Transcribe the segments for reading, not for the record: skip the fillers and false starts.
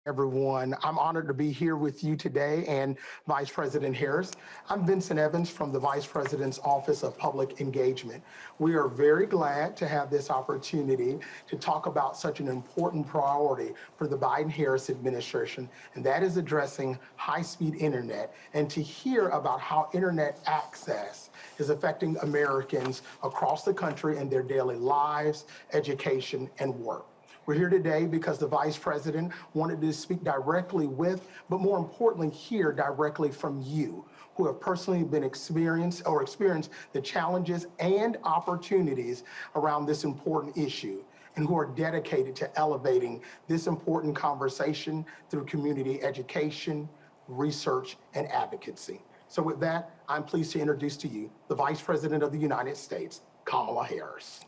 Everyone. I'm honored to be here with you today and Vice President Harris. I'm Vincent Evans from the Vice President's Office of Public Engagement. We are very glad to have this opportunity to talk about such an important priority for the Biden-Harris administration, and that is addressing high-speed internet, and to hear about how internet access is affecting Americans across the country in their daily lives, education, and work. We're here today because the Vice President wanted to speak directly with, but more importantly, hear directly from you, who have personally been experienced the challenges and opportunities around this important issue, and who are dedicated to elevating this important conversation through community education, research, and advocacy. So with that, I'm pleased to introduce to you the Vice President of the United States, Kamala Harris.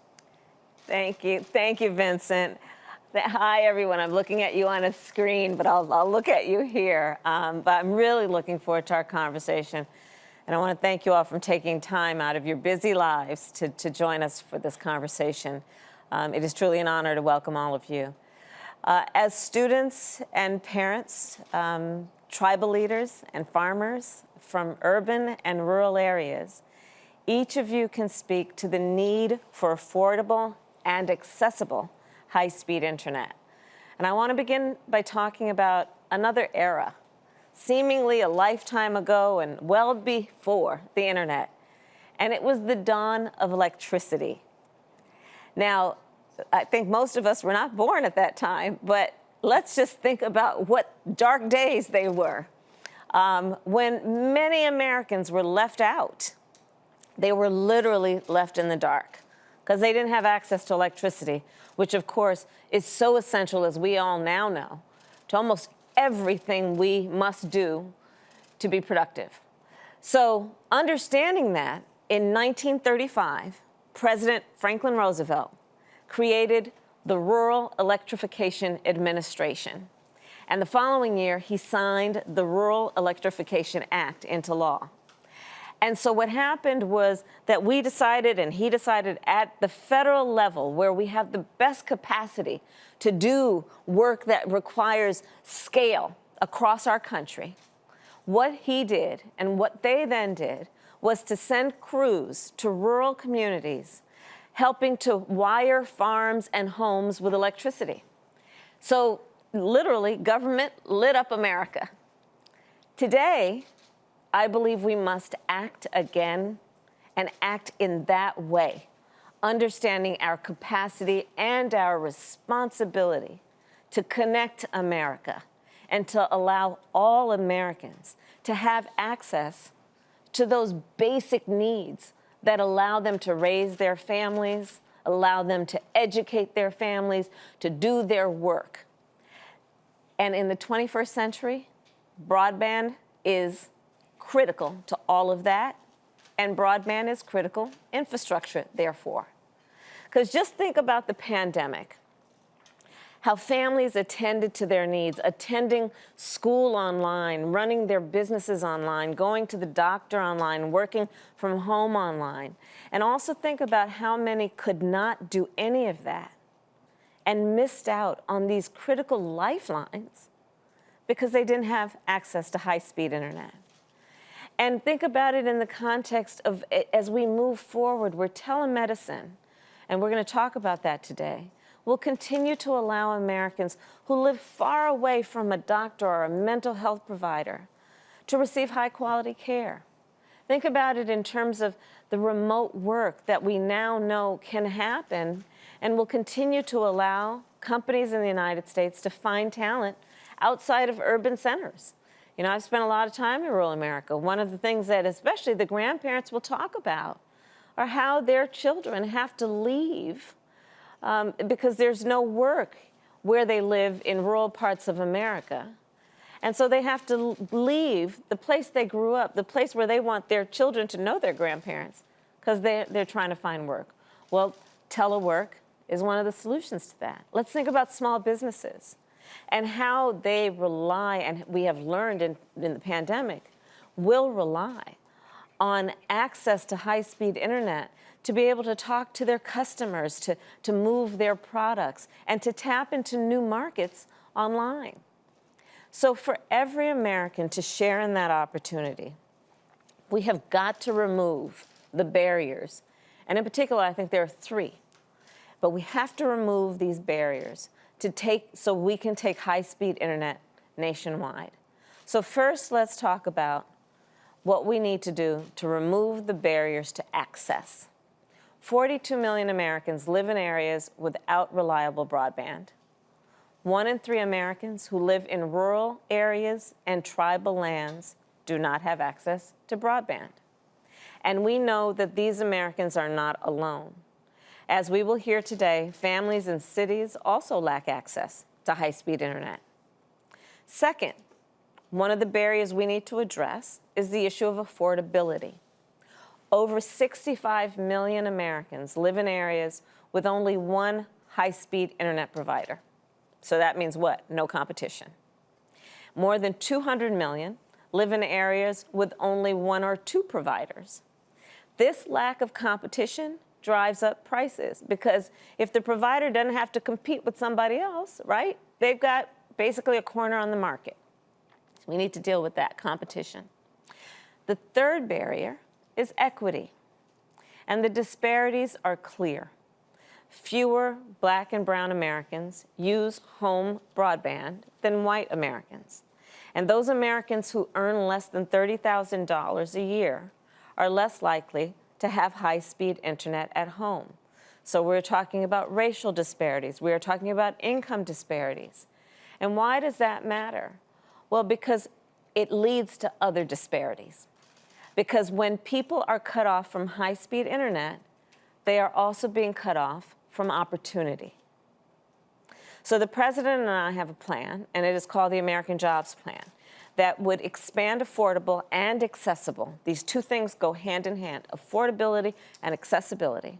Thank you. Thank you, Vincent. Hi, everyone. I'm looking at you on a screen, but I'll look at you here. But I'm really looking forward to our conversation. And I want to thank you all for taking time out of your busy lives to join us for this conversation. It is truly an honor to welcome all of you. As students and parents, tribal leaders and farmers from urban and rural areas, each of you can speak to the need for affordable and accessible high-speed internet. And I want to begin by talking about another era, seemingly a lifetime ago and well before the internet. And it was the dawn of electricity. Now, I think most of us were not born at that time, but let's just think about what dark days they were. When many Americans were left out, they were literally left in the dark because they didn't have access to electricity, which, of course, is so essential, as we all now know, to almost everything we must do to be productive. So understanding that, in 1935, President Franklin Roosevelt created the Rural Electrification Administration. And the following year, he signed the Rural Electrification Act into law. And so what happened was that we decided, and he decided, at the federal level, where we have the best capacity to do work that requires scale across our country, what he did and what they then did was to send crews to rural communities, helping to wire farms and homes with electricity. So literally, government lit up America. Today, I believe we must act again and act in that way, understanding our capacity and our responsibility to connect America and to allow all Americans to have access to those basic needs that allow them to raise their families, allow them to educate their families, to do their work. And in the 21st century, broadband is critical to all of that, and broadband is critical infrastructure, therefore. Because just think about the pandemic, how families attended to their needs, attending school online, running their businesses online, going to the doctor online, working from home online. And also think about how many could not do any of that and missed out on these critical lifelines because they didn't have access to high-speed internet. And think about it in the context of, as we move forward, where telemedicine, and we're going to talk about that today, will continue to allow Americans who live far away from a doctor or a mental health provider to receive high-quality care. Think about it in terms of the remote work that we now know can happen and will continue to allow companies in the United States to find talent outside of urban centers. You know, I've spent a lot of time in rural America. One of the things that especially the grandparents will talk about are how their children have to leave because there's no work where they live in rural parts of America. And so they have to leave the place they grew up, the place where they want their children to know their grandparents, because they're trying to find work. Well, telework is one of the solutions to that. Let's think about small businesses and how they rely, and we have learned in the pandemic, will rely on access to high-speed internet to be able to talk to their customers, to move their products, and to tap into new markets online. So for every American to share in that opportunity, we have got to remove the barriers. And in particular, I think there are three. But we have to remove these barriers so we can take high-speed internet nationwide. So first, let's talk about what we need to do to remove the barriers to access. 42 million Americans live in areas without reliable broadband. 1 in 3 Americans who live in rural areas and tribal lands do not have access to broadband. And we know that these Americans are not alone. As we will hear today, families in cities also lack access to high-speed internet. Second, one of the barriers we need to address is the issue of affordability. Over 65 million Americans live in areas with only one high-speed internet provider. So that means what? No competition. More than 200 million live in areas with only 1 or 2 providers. This lack of competition drives up prices because if the provider doesn't have to compete with somebody else, right, they've got basically a corner on the market. We need to deal with that competition. The third barrier is equity, and the disparities are clear. Fewer Black and brown Americans use home broadband than white Americans. And those Americans who earn less than $30,000 a year are less likely to have high-speed internet at home. So we're talking about racial disparities. We're talking about income disparities. And why does that matter? Well, because it leads to other disparities. Because when people are cut off from high-speed internet, they are also being cut off from opportunity. So the president and I have a plan, and it is called the American Jobs Plan, that would expand affordable and accessible. These two things go hand in hand, affordability and accessibility.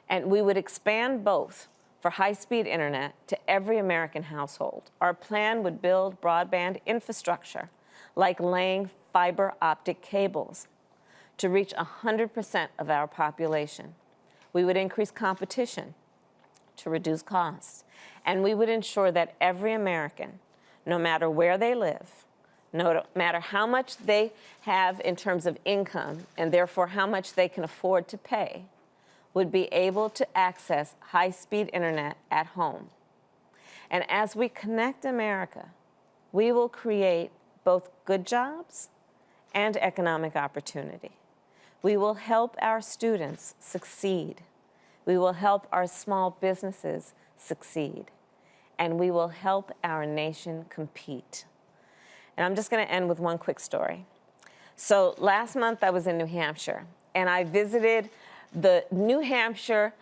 And we would expand both for high-speed internet to every American household. Our plan would build broadband infrastructure, like laying fiber optic cables, to reach 100% of our population. We would increase competition to reduce costs. And we would ensure that every American, no matter where they live, no matter how much they have in terms of income, and therefore how much they can afford to pay, would be able to access high-speed internet at home. And as we connect America, we will create both good jobs and economic opportunity. We will help our students succeed. We will help our small businesses succeed. And we will help our nation compete. And I'm just going to end with one quick story. So last month I was in New Hampshire, and I visited the New Hampshire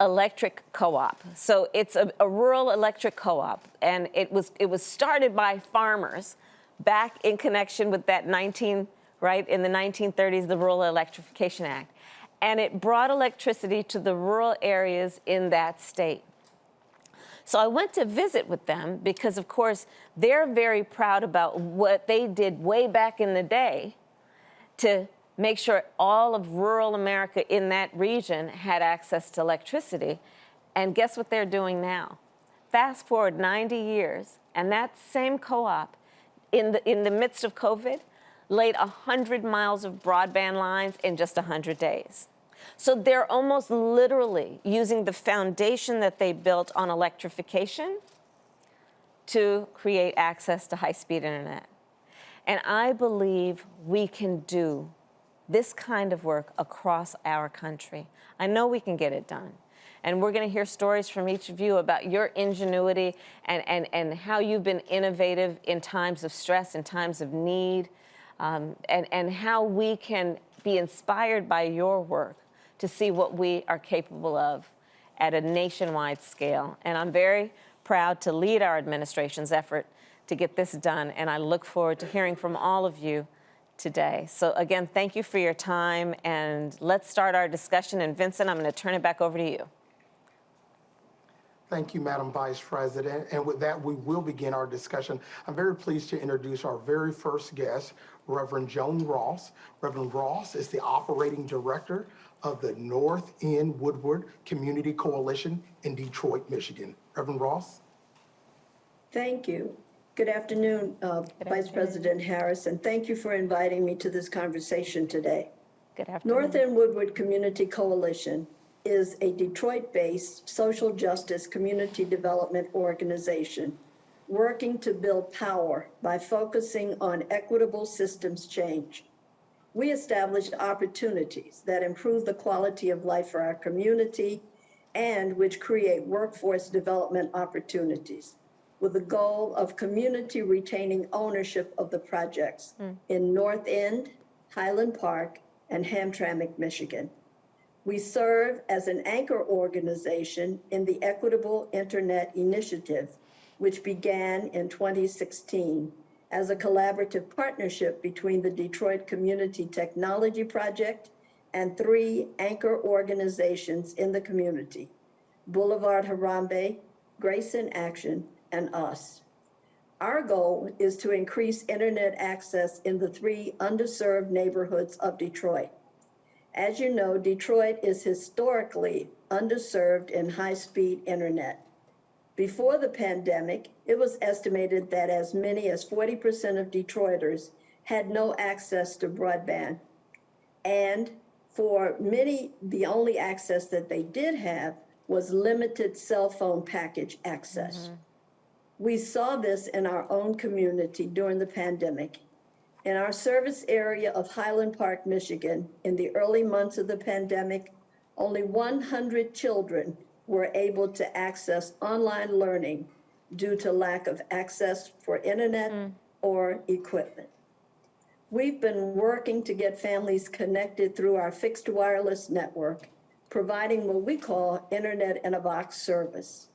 Electric Co-op. So it's a rural electric co-op, and it was started by farmers back in connection with that in the 1930s, the Rural Electrification Act. And it brought electricity to the rural areas in that state. So I went to visit with them because, of course, they're very proud about what they did way back in the day to make sure all of rural America in that region had access to electricity. And guess what they're doing now? Fast forward 90 years, and that same co-op, in the midst of COVID, laid 100 miles of broadband lines in just 100 days. So they're almost literally using the foundation that they built on electrification to create access to high-speed internet. And I believe we can do this kind of work across our country. I know we can get it done. And we're going to hear stories from each of you about your ingenuity and how you've been innovative in times of stress, in times of need, and how we can be inspired by your work to see what we are capable of at a nationwide scale. And I'm very proud to lead our administration's effort to get this done, and I look forward to hearing from all of you today. So again, thank you for your time, and let's start our discussion. And Vincent, I'm going to turn it back over to you. Thank you, Madam Vice President. And with that, we will begin our discussion. I'm very pleased to introduce our very first guest, Reverend Joan Ross. Reverend Ross is the Operating Director of the North End Woodward Community Coalition in Detroit, Michigan. Reverend Ross. Thank you. Good afternoon, Vice President Harris, and thank you for inviting me to this conversation today. Good afternoon. North End Woodward Community Coalition is a Detroit-based social justice community development organization working to build power by focusing on equitable systems change. We establish opportunities that improve the quality of life for our community and which create workforce development opportunities, with the goal of community retaining ownership of the projects in North End, Highland Park, and Hamtramck, Michigan. We serve as an anchor organization in the Equitable Internet Initiative, which began in 2016 as a collaborative partnership between the Detroit Community Technology Project and 3 anchor organizations in the community: Boulevard Harambe, Grace in Action, and us. Our goal is to increase internet access in the 3 underserved neighborhoods of Detroit. As you know, Detroit is historically underserved in high-speed internet. Before the pandemic, it was estimated that as many as 40% of Detroiters had no access to broadband. And for many, the only access that they did have was limited cell phone package access. We saw this in our own community during the pandemic. In our service area of Highland Park, Michigan, in the early months of the pandemic, only 100 children were able to access online learning due to lack of access for internet or equipment. We've been working to get families connected through our fixed wireless network, providing what we call Internet in a Box service.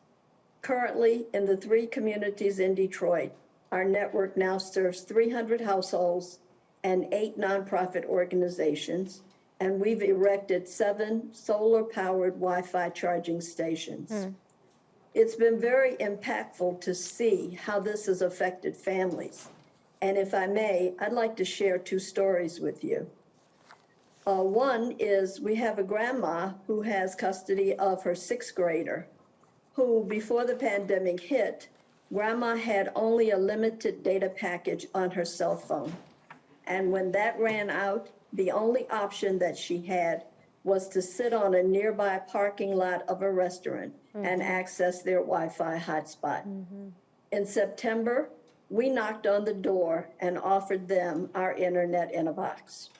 Currently, in the 3 communities in Detroit, our network now serves 300 households and 8 nonprofit organizations, and we've erected 7 solar-powered Wi-Fi charging stations. It's been very impactful to see how this has affected families. And if I may, I'd like to share 2 stories with you. One is we have a grandma who has custody of her 6th grader, who, before the pandemic hit, grandma had only a limited data package on her cell phone. And when that ran out, the only option that she had was to sit on a nearby parking lot of a restaurant and access their Wi-Fi hotspot. In September, we knocked on the door and offered them our Internet in a Box.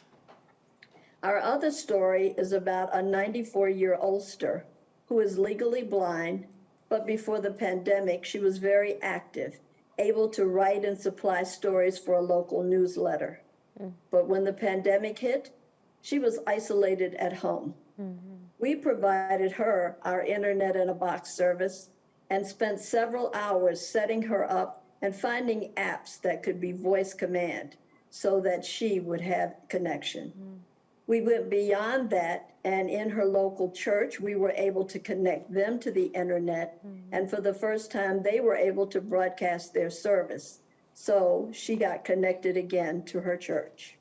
Our other story is about a 94-year-oldster who is legally blind, but before the pandemic, she was very active, able to write and supply stories for a local newsletter. But when the pandemic hit, she was isolated at home. We provided her our Internet in a Box service and spent several hours setting her up and finding apps that could be voice command so that she would have connection. We went beyond that, and in her local church, we were able to connect them to the internet, and for the first time, they were able to broadcast their service. So she got connected again to her church.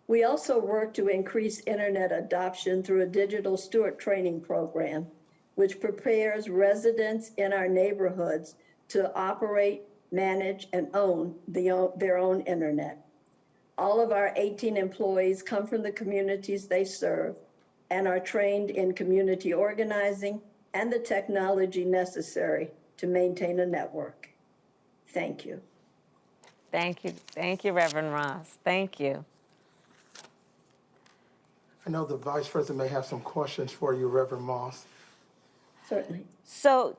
We also work to increase internet adoption through a digital steward training program, which prepares residents in our neighborhoods to operate, manage, and own their own internet. All of our 18 employees come from the communities they serve and are trained in community organizing and the technology necessary to maintain a network. Thank you. Thank you. Thank you, Reverend Ross. Thank you. I know the Vice President may have some questions for you, Reverend Moss. Certainly. So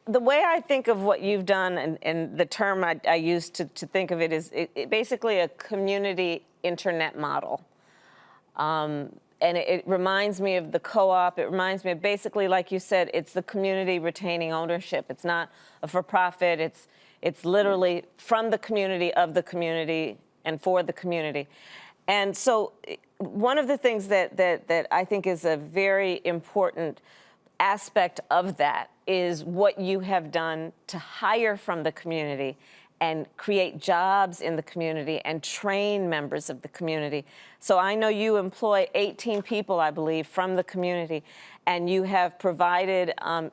the way I think of what you've done, and the term I use to think of it is basically a community internet model. And it reminds me of the co-op. It reminds me of basically, like you said, it's the community retaining ownership. It's not a for-profit. It's literally from the community, of the community, and for the community. And so one of the things that I think is a very important aspect of that is what you have done to hire from the community and create jobs in the community and train members of the community. So I know you employ 18 people, I believe, from the community, and you have provided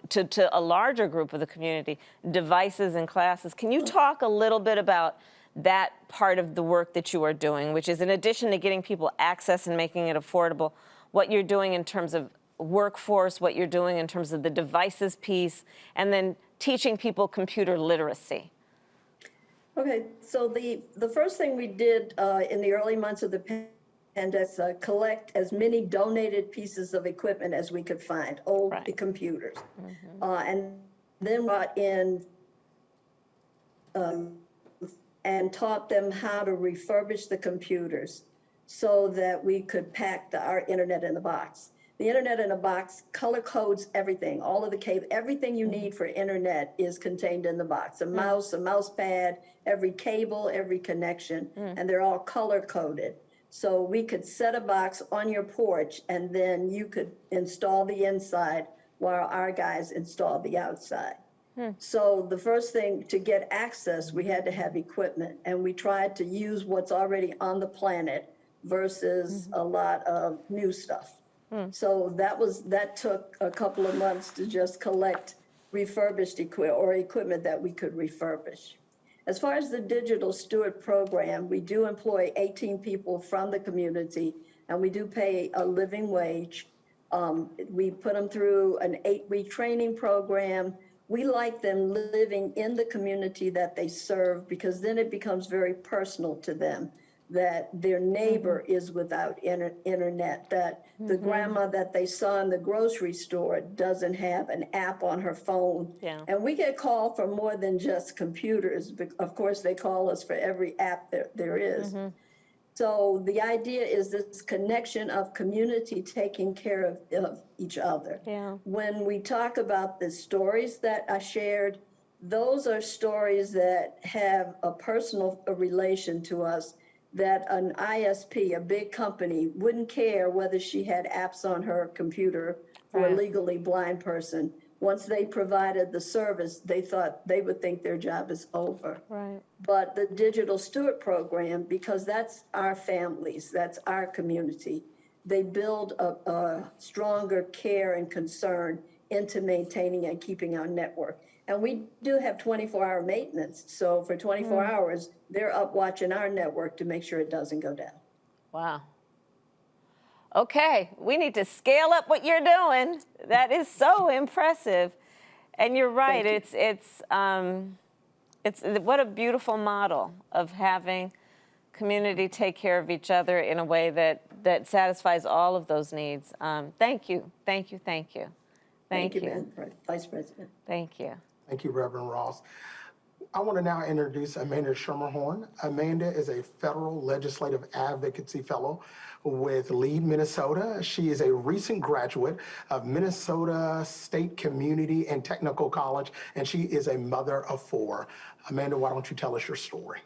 to a larger group of the community devices and classes. Can you talk a little bit about that part of the work that you are doing, which is in addition to getting people access and making it affordable, what you're doing in terms of workforce, what you're doing in terms of the devices piece, and then teaching people computer literacy? Okay, so the first thing we did in the early months of the pandemic is collect as many donated pieces of equipment as we could find, old Right. computers. And then brought in and taught them how to refurbish the computers so that we could pack our internet in the box. The internet in a box color codes everything, all of the cable, everything you need for internet is contained in the box. A mouse pad, every cable, every connection, and they're all color coded. So we could set a box on your porch and then you could install the inside while our guys installed the outside. So the first thing to get access, we had to have equipment, and we tried to use what's already on the planet versus a lot of new stuff. So that took a couple of months to just collect refurbished equipment that we could refurbish. As far as the Digital Steward Program, we do employ 18 people from the community, and we do pay a living wage. We put them through an 8-week training program. We like them living in the community that they serve because then it becomes very personal to them that their neighbor is without internet, that the grandma that they saw in the grocery store doesn't have an app on her phone. Yeah. And we get called for more than just computers. Of course, they call us for every app there is. So the idea is this connection of community taking care of each other. Yeah. When we talk about the stories that I shared, those are stories that have a personal relation to us that an ISP, a big company, wouldn't care whether she had apps on her computer for a Right. legally blind person. Once they provided the service, they thought they would think their job is over. Right. But the Digital Steward Program, because that's our families, that's our community, they build a stronger care and concern into maintaining and keeping our network. And we do have 24-hour maintenance. So for 24 hours, they're up watching our network to make sure it doesn't go down. Wow. Okay, we need to scale up what you're doing. That is so impressive. And you're right. It's what a beautiful model of having community take care of each other in a way that satisfies all of those needs. Thank you. Thank you. Thank you. Thank you. Madam Vice President. Thank you. Thank you, Reverend Ross. I want to now introduce Amanda Schermerhorn. Amanda is a federal legislative advocacy fellow with Lead Minnesota. She is a recent graduate of Minnesota State Community and Technical College, and she is a mother of 4. Amanda, why don't you tell us your story?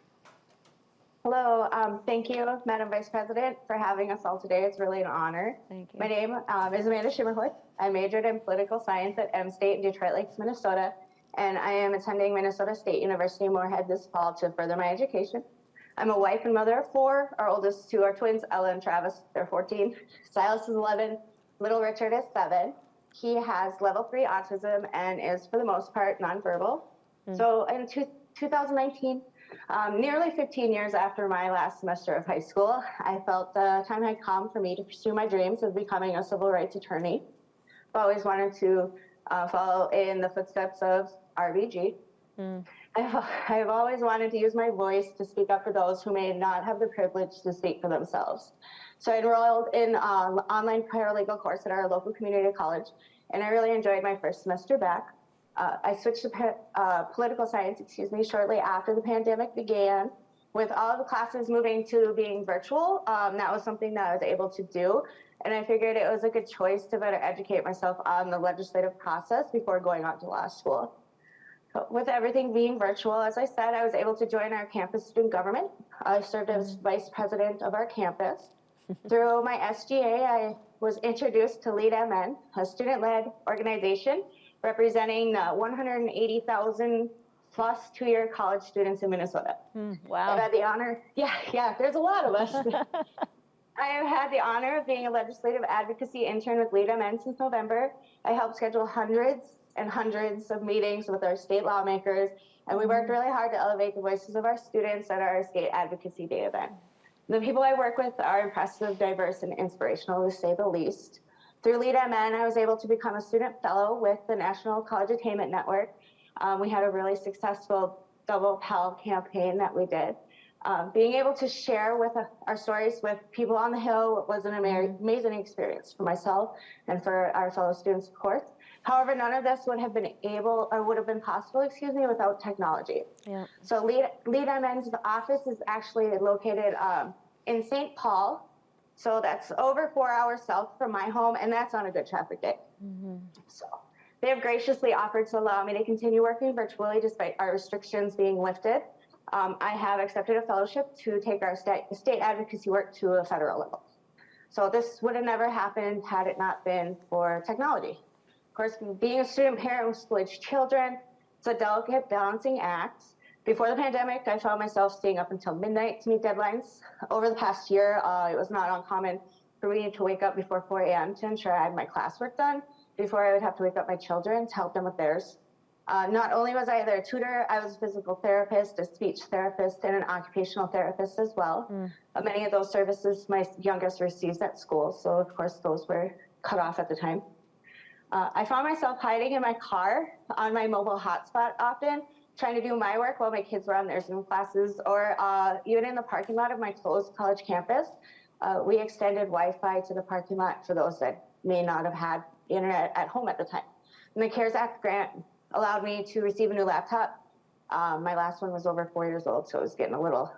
Hello, thank you, Madam Vice President, for having us all today. It's really an honor. Thank you. My name is Amanda Schermerhorn. I majored in political science at M State in Detroit Lakes, Minnesota, and I am attending Minnesota State University Moorhead this fall to further my education. I'm a wife and mother of 4. Our oldest 2 are twins, Ella and Travis. They're 14. Silas is 11. Little Richard is 7. He has level 3 autism and is, for the most part, nonverbal. So in 2019, nearly 15 years after my last semester of high school, I felt the time had come for me to pursue my dreams of becoming a civil rights attorney. I've always wanted to follow in the footsteps of RBG. I've always wanted to use my voice to speak up for those who may not have the privilege to speak for themselves. So I enrolled in an online paralegal course at our local community college, and I really enjoyed my first semester back. I switched to political science, shortly after the pandemic began. With all of the classes moving to being virtual, that was something that I was able to do. And I figured it was a good choice to better educate myself on the legislative process before going on to law school. So with everything being virtual, as I said, I was able to join our campus student government. I served as vice president of our campus. Through my SGA, I was introduced to Lead MN, a student-led organization representing 180,000 plus 2-year college students in Minnesota. I've Wow. had the honor, yeah, there's a lot of us. I have had the honor of being a legislative advocacy intern with Lead MN since November. I helped schedule hundreds and hundreds of meetings with our state lawmakers, and we worked really hard to elevate the voices of our students at our state advocacy day event. The people I work with are impressive, diverse, and inspirational, to say the least. Through Lead MN, I was able to become a student fellow with the National College Attainment Network. We had a really successful double Pell campaign that we did. Being able to share with our stories with people on the Hill was an amazing experience for myself and for our fellow students, of course. However, none of this would have been possible, without technology. Yeah. So Lead MN's office is actually located in St. Paul. So that's over 4 hours south from my home, and that's on a good traffic day. So they have graciously offered to allow me to continue working virtually despite our restrictions being lifted. I have accepted a fellowship to take our state advocacy work to a federal level. So this would have never happened had it not been for technology. Of course, being a student parent with school-age children, it's a delicate balancing act. Before the pandemic, I found myself staying up until midnight to meet deadlines. Over the past year, it was not uncommon for me to wake up before 4 a.m. to ensure I had my classwork done before I would have to wake up my children to help them with theirs. Not only was I their tutor, I was a physical therapist, a speech therapist, and an occupational therapist as well. Many of those services my youngest receives at school, so of course those were cut off at the time. I found myself hiding in my car on my mobile hotspot often, trying to do my work while my kids were on their Zoom classes, or even in the parking lot of my closed college campus. We extended Wi-Fi to the parking lot for those that may not have had internet at home at the time. And the CARES Act grant allowed me to receive a new laptop. My last one was over 4 years old, so it was getting a little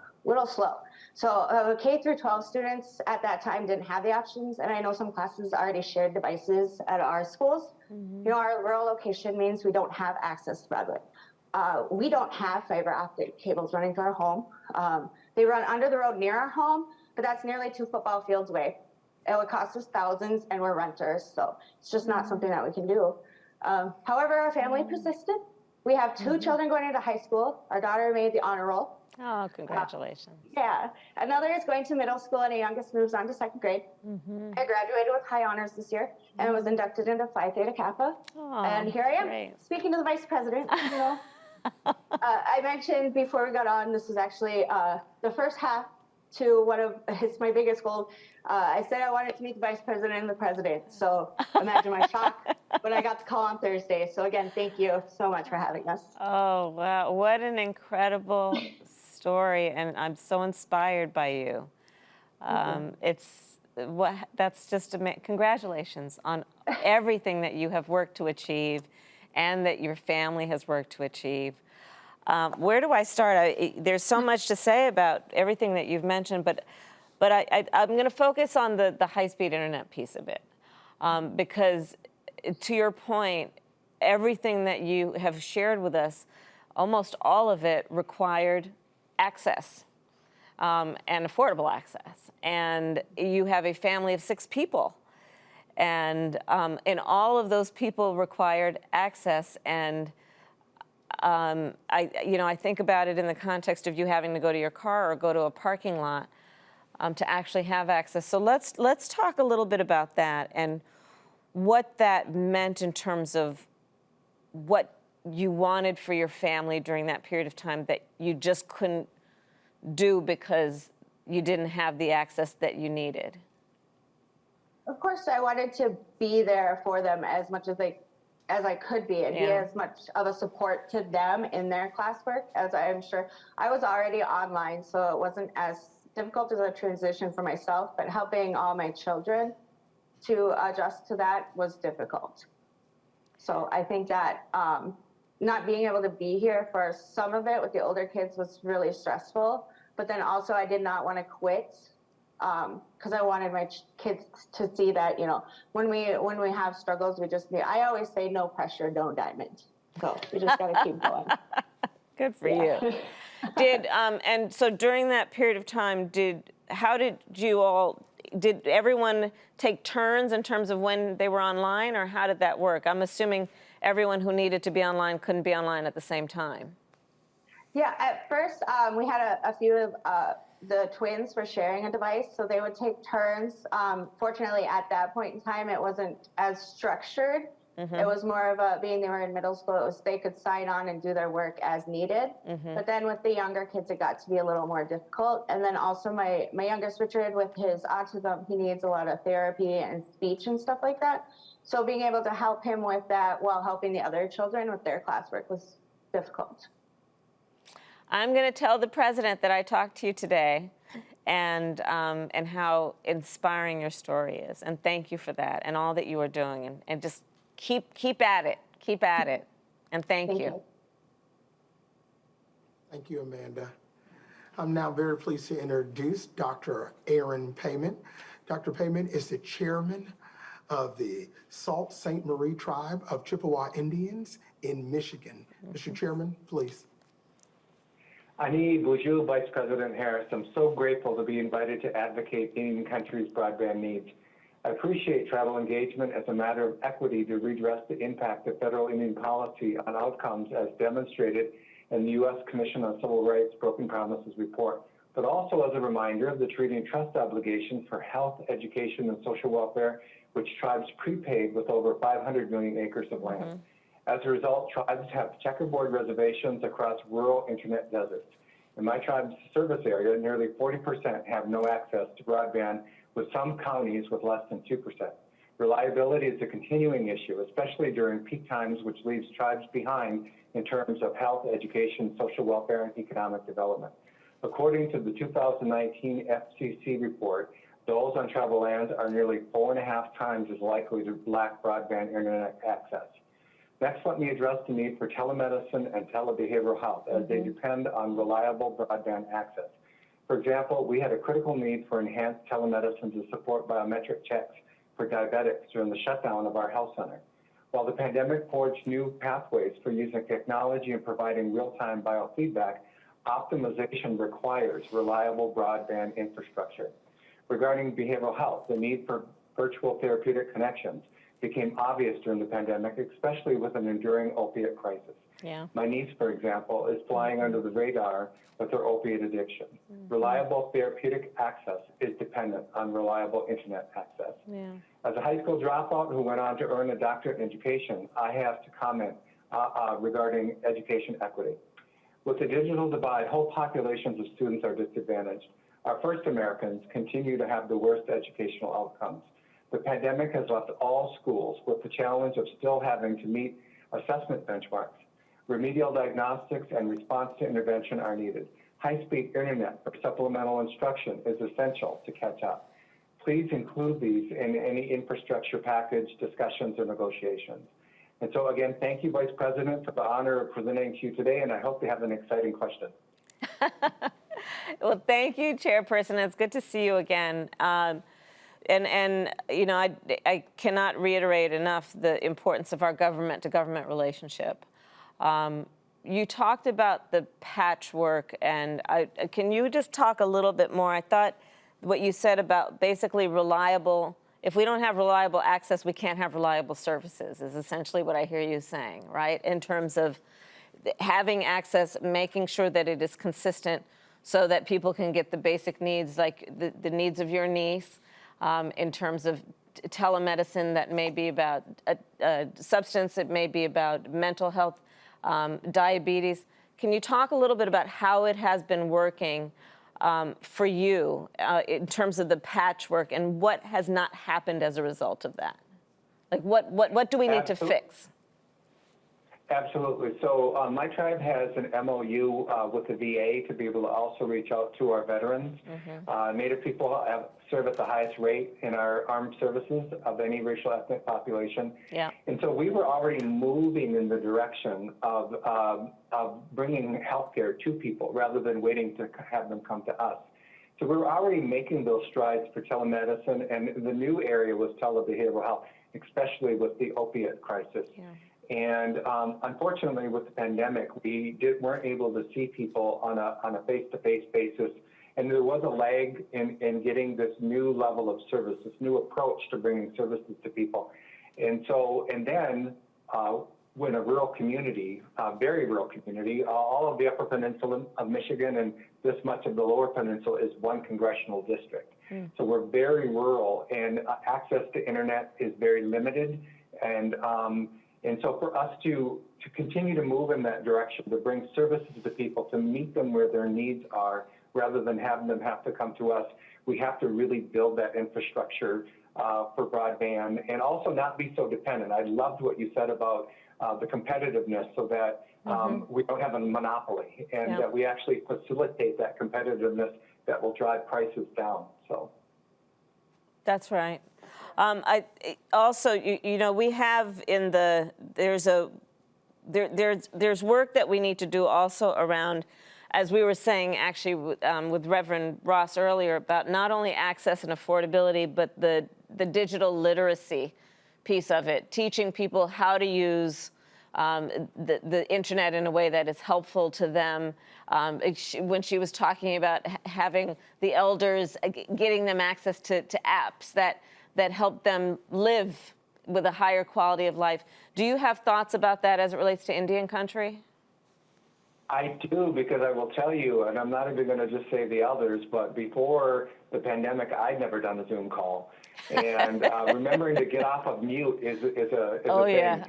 slow. So K through 12 students at that time didn't have the options, and I know some classes already shared devices at our schools. You know, our rural location means we don't have access to broadband. We don't have fiber optic cables running to our home. They run under the road near our home, but that's nearly 2 football fields away. It would cost us thousands, and we're renters, so it's just not something that we can do. However, our family persisted. We have 2 children going into high school. Our daughter made the honor roll. Oh, congratulations. Yeah. Another is going to middle school, and our youngest moves on to 2nd grade. I graduated with high honors this year and was inducted into Phi Theta Kappa. Oh, And here I am, great. speaking to the vice president. You know. I mentioned before we got on, this is actually the first half to one of my biggest goals. I said I wanted to meet the vice president and the president. So imagine my shock when I got the call on Thursday. So again, thank you so much for having us. Oh, wow. What an incredible story. And I'm so inspired by you. That's just congratulations on everything that you have worked to achieve and that your family has worked to achieve. Where do I start? There's so much to say about everything that you've mentioned, but I'm going to focus on the high-speed internet piece of it, because to your point, everything that you have shared with us, almost all of it required access and affordable access. And you have a family of 6 people. And all of those people required access. And I think about it in the context of you having to go to your car or go to a parking lot to actually have access. So let's talk a little bit about that and what that meant in terms of what you wanted for your family during that period of time that you just couldn't do because you didn't have the access that you needed. Of course, I wanted to be there for them as much as I could be and be as much of a support to them in their classwork as I am sure. I was already online, so it wasn't as difficult as a transition for myself, but helping all my children to adjust to that was difficult. So I think that not being able to be here for some of it with the older kids was really stressful, but then also I did not want to quit because I wanted my kids to see that, when we have struggles, I always say no pressure, no diamond. So we just got to keep going. Good for you. And so during that period of time, did everyone take turns in terms of when they were online, or how did that work? I'm assuming everyone who needed to be online couldn't be online at the same time. Yeah, at first we had a few of the twins were sharing a device, so they would take turns. Fortunately, at that point in time, it wasn't as structured. It was more of a, being they were in middle school, it was they could sign on and do their work as needed. But then with the younger kids, it got to be a little more difficult. And then also my youngest Richard, with his autism, he needs a lot of therapy and speech and stuff like that. So being able to help him with that while helping the other children with their classwork was difficult. I'm going to tell the president that I talked to you today, and how inspiring your story is. And thank you for that and all that you are doing. And just keep at it. Keep at it. And thank you. Thank you, Amanda. I'm now very pleased to introduce Dr. Aaron Payment. Dr. Payment is the chairman of the Sault Ste. Marie Tribe of Chippewa Indians in Michigan. Mr. Chairman, please. Ani Bonjour, Vice President Harris. I'm so grateful to be invited to advocate Indian country's broadband needs. I appreciate tribal engagement as a matter of equity to redress the impact of federal Indian policy on outcomes as demonstrated in the U.S. Commission on Civil Rights Broken Promises report, but also as a reminder of the treaty and trust obligations for health, education, and social welfare, which tribes prepaid with over 500 million acres of land. As a result, tribes have checkerboard reservations across rural internet deserts. In my tribe's service area, nearly 40% have no access to broadband, with some counties with less than 2%. Reliability is a continuing issue, especially during peak times, which leaves tribes behind in terms of health, education, social welfare, and economic development. According to the 2019 FCC report, those on tribal lands are nearly 4.5 times as likely to lack broadband internet access. Next, let me address the need for telemedicine and telebehavioral health as they depend on reliable broadband access. For example, we had a critical need for enhanced telemedicine to support biometric checks for diabetics during the shutdown of our health center. While the pandemic forged new pathways for using technology and providing real-time biofeedback, optimization requires reliable broadband infrastructure. Regarding behavioral health, the need for virtual therapeutic connections became obvious during the pandemic, especially with an enduring opiate crisis. My niece, for example, is flying under the radar with her opiate addiction. Reliable therapeutic access is dependent on reliable internet access. As a high school dropout who went on to earn a doctorate in education, I have to comment regarding education equity. With the digital divide, whole populations of students are disadvantaged. Our first Americans continue to have the worst educational outcomes. The pandemic has left all schools with the challenge of still having to meet assessment benchmarks. Remedial diagnostics and response to intervention are needed. High-speed internet for supplemental instruction is essential to catch up. Please include these in any infrastructure package discussions or negotiations. And so again, thank you, Vice President, for the honor of presenting to you today, and I hope you have an exciting question. Well, thank you, Chairperson. It's good to see you again. And you know, I cannot reiterate enough the importance of our government-to-government relationship. You talked about the patchwork, and can you just talk a little bit more? I thought what you said about basically reliable, if we don't have reliable access, we can't have reliable services, is essentially what I hear you saying, right? In terms of having access, making sure that it is consistent so that people can get the basic needs, like the needs of your niece, in terms of telemedicine that may be about substance, it may be about mental health, diabetes. Can you talk a little bit about how it has been working for you in terms of the patchwork and what has not happened as a result of that? Like what do we need to fix? Absolutely. So my tribe has an MOU with the VA to be able to also reach out to our veterans. Native people serve at the highest rate in our armed services of any racial ethnic population. And so we were already moving in the direction of bringing healthcare to people rather than waiting to have them come to us. So we were already making those strides for telemedicine, and the new area was telebehavioral health, especially with the opiate crisis. And unfortunately, with the pandemic, we weren't able to see people on a face-to-face basis. And there was a lag in getting this new level of service, this new approach to bringing services to people. And then in a rural community, very rural community. All of the Upper Peninsula of Michigan and this much of the Lower Peninsula is one congressional district. So we're very rural, and access to internet is very limited. And so for us to continue to move in that direction, to bring services to people, to meet them where their needs are, rather than having them have to come to us, we have to really build that infrastructure for broadband, and also not be so dependent. I loved what you said about the competitiveness, so that we don't have a monopoly, and that we actually facilitate that competitiveness that will drive prices down. So That's right. Also, you know, we have in the, there's work that we need to do also around, as we were saying actually with Reverend Ross earlier, about not only access and affordability, but the digital literacy piece of it, teaching people how to use the internet in a way that is helpful to them. When she was talking about having the elders, getting them access to apps that help them live with a higher quality of life. Do you have thoughts about that as it relates to Indian country? I do, because I will tell you, and I'm not even going to just say the elders, but before the pandemic, I'd never done a Zoom call. And remembering to get off of mute is a thing. Yeah.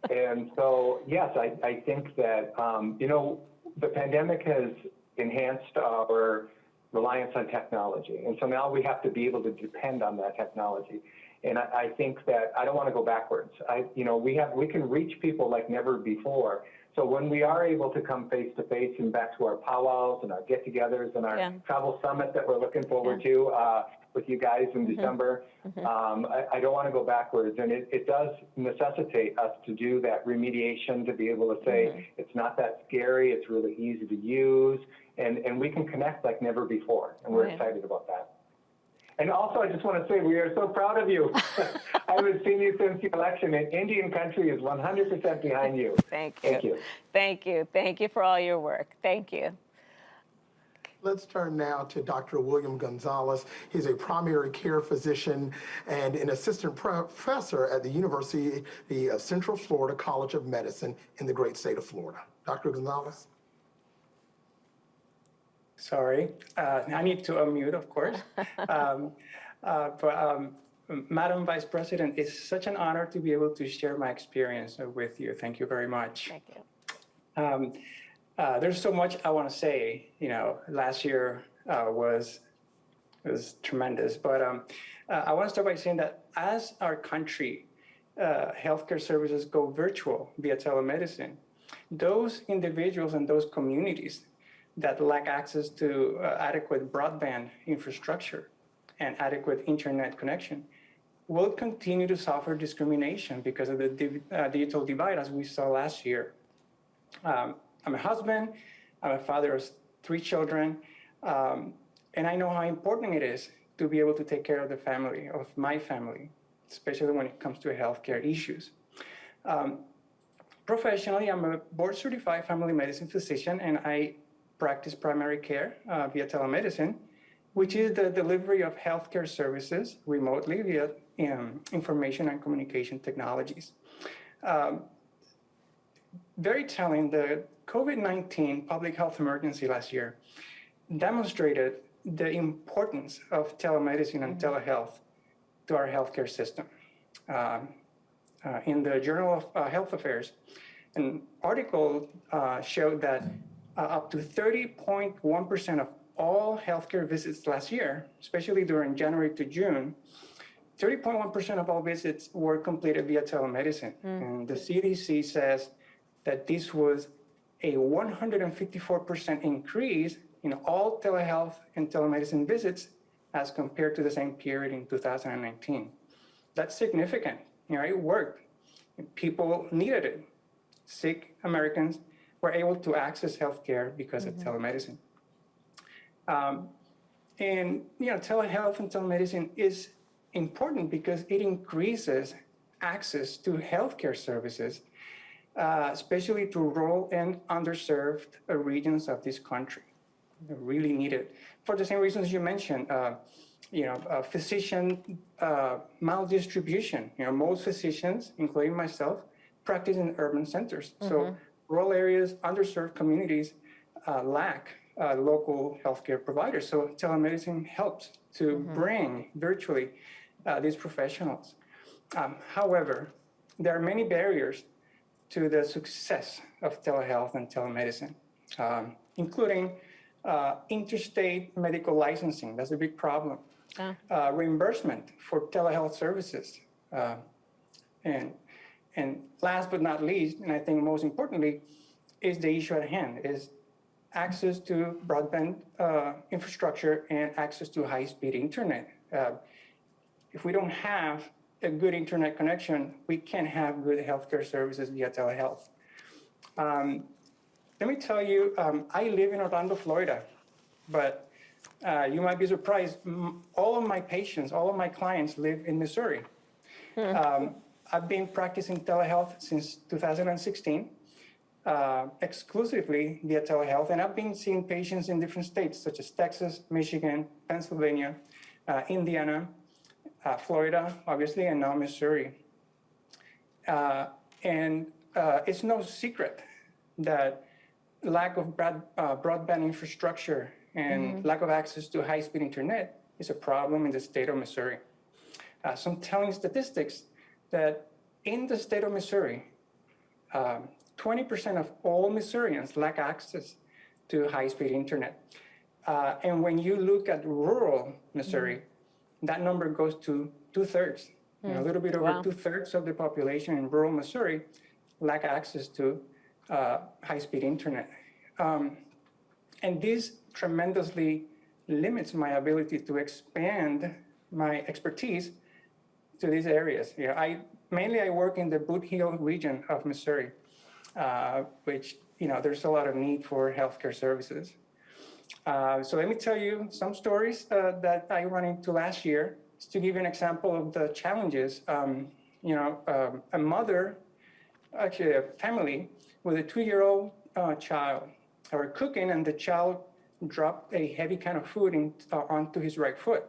And so, yes, I think that, you know, the pandemic has enhanced our reliance on technology. And so now we have to be able to depend on that technology. And I think that I don't want to go backwards. You know, we can reach people like never before. So when we are able to come face to face and back to our powwows and our get-togethers and our travel summit that we're looking forward to with you guys in December, I don't want to go backwards. And it does necessitate us to do that remediation, to be able to say it's not that scary, it's really easy to use, and we can connect like never before. And we're excited about that. And also, I just want to say we are so proud of you. I haven't seen you since the election, and Indian country is 100% behind you. Thank you. Thank you. Thank you. Thank you for all your work. Thank you. Let's turn now to Dr. William Gonzalez. He's a primary care physician and an assistant professor at the University of Central Florida College of Medicine in the great state of Florida. Dr. Gonzalez? Sorry, I need to unmute, of course. Madam Vice President, it's such an honor to be able to share my experience with you. Thank you very much. Thank you. There's so much I want to say. You know, last year was tremendous, but I want to start by saying that as our country, healthcare services go virtual via telemedicine, those individuals and those communities that lack access to adequate broadband infrastructure and adequate internet connection will continue to suffer discrimination because of the digital divide, as we saw last year. I'm a husband, I'm a father of 3 children, and I know how important it is to be able to take care of the family, of my family, especially when it comes to healthcare issues. Professionally, I'm a board-certified family medicine physician, and I practice primary care via telemedicine, which is the delivery of healthcare services remotely via information and communication technologies. Very telling, the COVID-19 public health emergency last year demonstrated the importance of telemedicine and telehealth to our healthcare system. In the Journal of Health Affairs, an article showed that up to 30.1% of all healthcare visits last year, especially during January to June, 30.1% of all visits were completed via telemedicine. And the CDC says that this was a 154% increase in all telehealth and telemedicine visits as compared to the same period in 2019. That's significant. You know, it worked. People needed it. Sick Americans were able to access healthcare because of telemedicine. And you know, telehealth and telemedicine is important because it increases access to healthcare services, especially to rural and underserved regions of this country. They're really needed for the same reasons you mentioned. You know, physician maldistribution. You know, most physicians, including myself, practice in urban centers. So rural areas, underserved communities lack local healthcare providers. So telemedicine helps to bring virtually these professionals. However, there are many barriers to the success of telehealth and telemedicine, including interstate medical licensing. That's a big problem. Reimbursement for telehealth services. And last but not least, and I think most importantly, is the issue at hand, is access to broadband infrastructure and access to high-speed internet. If we don't have a good internet connection, we can't have good healthcare services via telehealth. Let me tell you, I live in Orlando, Florida, but you might be surprised. All of my patients, all of my clients live in Missouri. I've been practicing telehealth since 2016, exclusively via telehealth, and I've been seeing patients in different states such as Texas, Michigan, Pennsylvania, Indiana, Florida, obviously, and now Missouri. And it's no secret that lack of broadband infrastructure and lack of access to high-speed internet is a problem in the state of Missouri. Some telling statistics that in the state of Missouri, 20% of all Missourians lack access to high-speed internet. And when you look at rural Missouri, that number goes to 2/3. A little bit over 2/3 of the population in rural Missouri lack access to high-speed internet. And this tremendously limits my ability to expand my expertise to these areas. I work in the Boot Hill region of Missouri, which, there's a lot of need for healthcare services. So let me tell you some stories that I ran into last year, just to give you an example of the challenges. A mother, actually a family with a 2-year-old child, are cooking, and the child dropped a heavy can of food onto his right foot.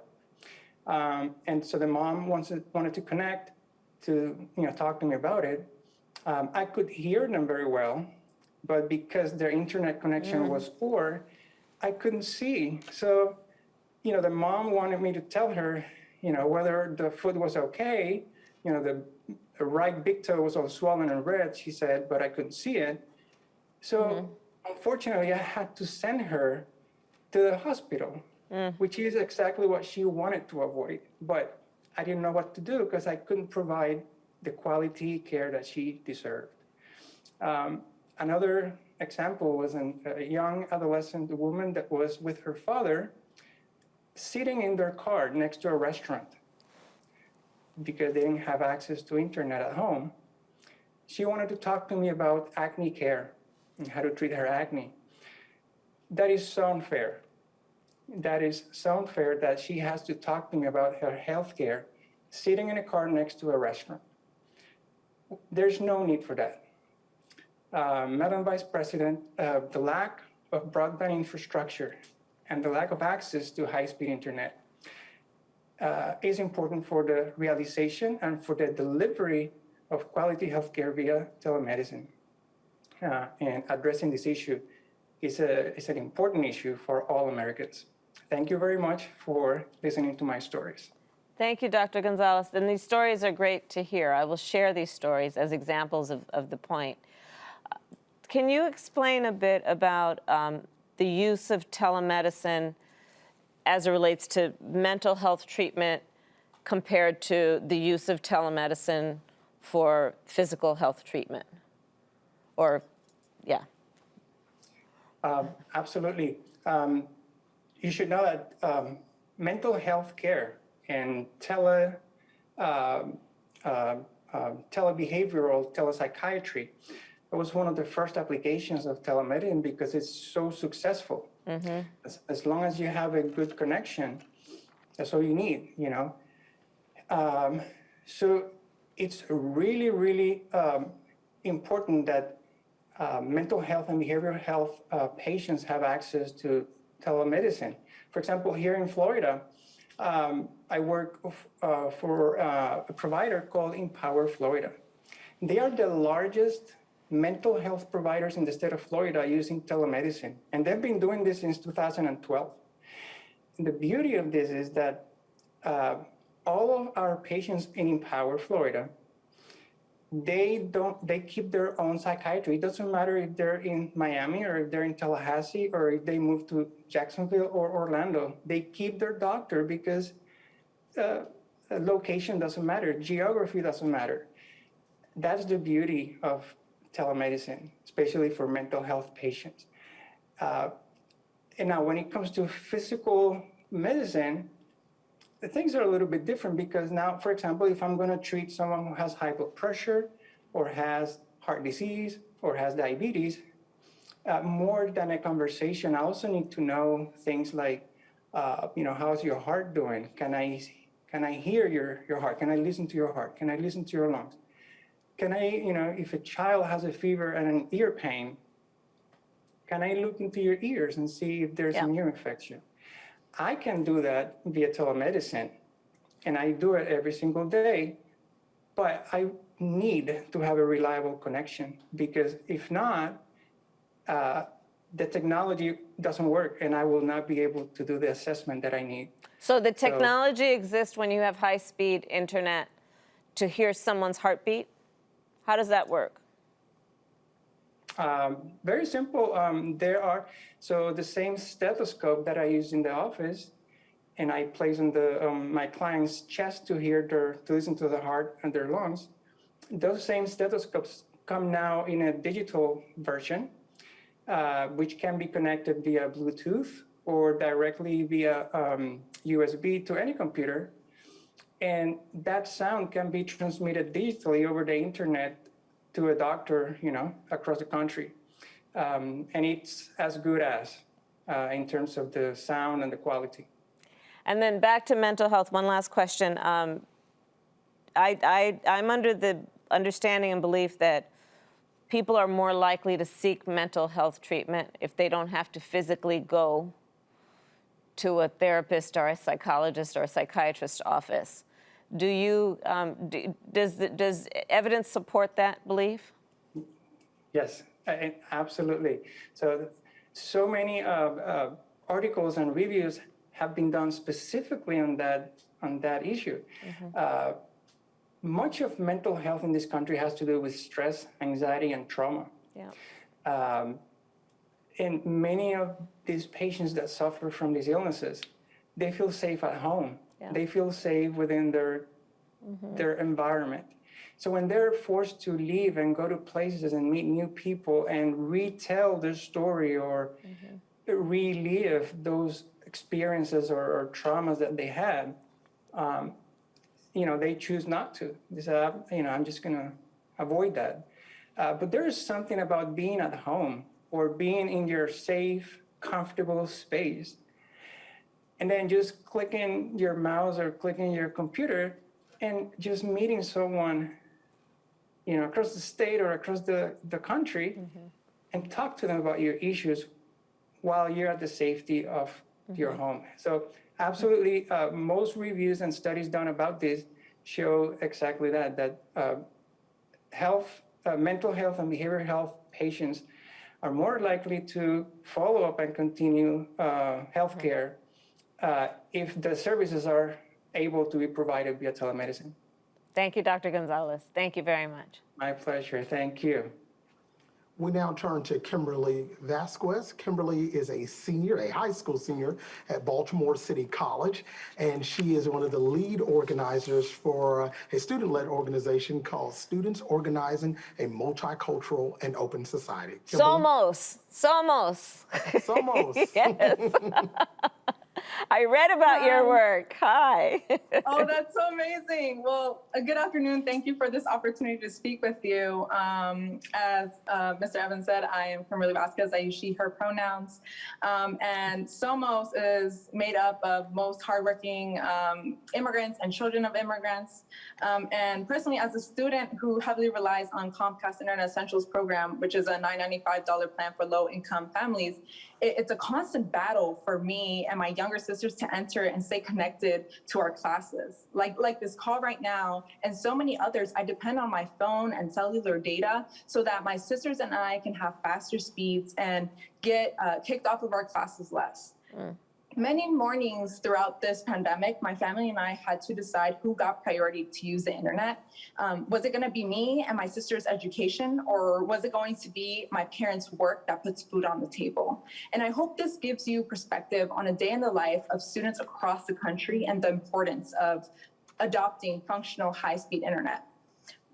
And so the mom wanted to connect to talk to me about it. I could hear them very well, but because their internet connection was poor, I couldn't see. So, the mom wanted me to tell her, whether the foot was okay. The right big toe was all swollen and red, she said, but I couldn't see it. So unfortunately, I had to send her to the hospital, which is exactly what she wanted to avoid. But I didn't know what to do because I couldn't provide the quality care that she deserved. Another example was a young adolescent woman that was with her father sitting in their car next to a restaurant because they didn't have access to internet at home. She wanted to talk to me about acne care and how to treat her acne. That is so unfair. That is so unfair that she has to talk to me about her health care sitting in a car next to a restaurant. There's no need for that. Madam Vice President, the lack of broadband infrastructure and the lack of access to high-speed internet is important for the realization and for the delivery of quality healthcare via telemedicine. And addressing this issue is an important issue for all Americans. Thank you very much for listening to my stories. Thank you, Dr. Gonzalez. And these stories are great to hear. I will share these stories as examples of the point. Can you explain a bit about the use of telemedicine as it relates to mental health treatment compared to the use of telemedicine for physical health treatment? Absolutely. You should know that mental health care and telebehavioral telepsychiatry was one of the first applications of telemedicine because it's so successful. As long as you have a good connection, that's all you need, So it's really, really important that mental health and behavioral health patients have access to telemedicine. For example, here in Florida, I work for a provider called Empower Florida. They are the largest mental health providers in the state of Florida using telemedicine, and they've been doing this since 2012. And the beauty of this is that all of our patients in Empower, Florida, they keep their own psychiatry. It doesn't matter if they're in Miami or if they're in Tallahassee or if they move to Jacksonville or Orlando. They keep their doctor because location doesn't matter, geography doesn't matter. That's the beauty of telemedicine, especially for mental health patients. And now when it comes to physical medicine, the things are a little bit different because now, for example, if I'm going to treat someone who has high blood pressure or has heart disease or has diabetes, more than a conversation, I also need to know things like, how's your heart doing? Can I hear your heart? Can I listen to your heart? Can I listen to your lungs? Can I, if a child has a fever and an ear pain, can I look into your ears and see if there's an ear infection? I can do that via telemedicine, and I do it every single day, but I need to have a reliable connection because if not, the technology doesn't work and I will not be able to do the assessment that I need. So the technology exists when you have high-speed internet to hear someone's heartbeat? How does that work? Very simple. So the same stethoscope that I use in the office, and I place on my client's chest to listen to the heart and their lungs. Those same stethoscopes come now in a digital version, which can be connected via Bluetooth or directly via USB to any computer. And that sound can be transmitted digitally over the internet to a doctor, across the country. And it's as good as in terms of the sound and the quality. And then back to mental health, one last question. I'm under the understanding and belief that people are more likely to seek mental health treatment if they don't have to physically go to a therapist or a psychologist or a psychiatrist's office. Does evidence support that belief? Yes, absolutely. So many articles and reviews have been done specifically on that issue. Mm-hmm. Much of mental health in this country has to do with stress, anxiety, and trauma. Yeah. And many of these patients that suffer from these illnesses, they feel safe at home. Yeah. They feel safe within their environment. So when they're forced to leave and go to places and meet new people and retell their story or relive those experiences or traumas that they had, they choose not to. They say, I'm just going to avoid that. But there is something about being at home or being in your safe, comfortable space, and then just clicking your mouse or clicking your computer and just meeting someone, across the state or across the country and talk to them about your issues while you're at the safety of your home. So absolutely, most reviews and studies done about this show exactly that mental health and behavioral health patients are more likely to follow up and continue healthcare if the services are able to be provided via telemedicine. Thank you, Dr. Gonzalez. Thank you very much. My pleasure. Thank you. We now turn to Kimberly Vasquez. Kimberly is a high school senior at Baltimore City College, and she is one of the lead organizers for a student-led organization called Students Organizing a Multicultural and Open Society. Somos. Yes. I read about your work. Hi. Oh, that's so amazing. Well, good afternoon. Thank you for this opportunity to speak with you. As Mr. Evans said, I am Kimberly Vasquez. I use she, her pronouns. And Somos is made up of most hardworking immigrants and children of immigrants. And personally, as a student who heavily relies on Comcast Internet Essentials program, which is a $995 plan for low-income families, it's a constant battle for me and my younger sisters to enter and stay connected to our classes. Like this call right now and so many others, I depend on my phone and cellular data so that my sisters and I can have faster speeds and get kicked off of our classes less. Many mornings throughout this pandemic, my family and I had to decide who got priority to use the internet. Was it going to be me and my sister's education, or was it going to be my parents' work that puts food on the table? And I hope this gives you perspective on a day in the life of students across the country and the importance of adopting functional high-speed internet.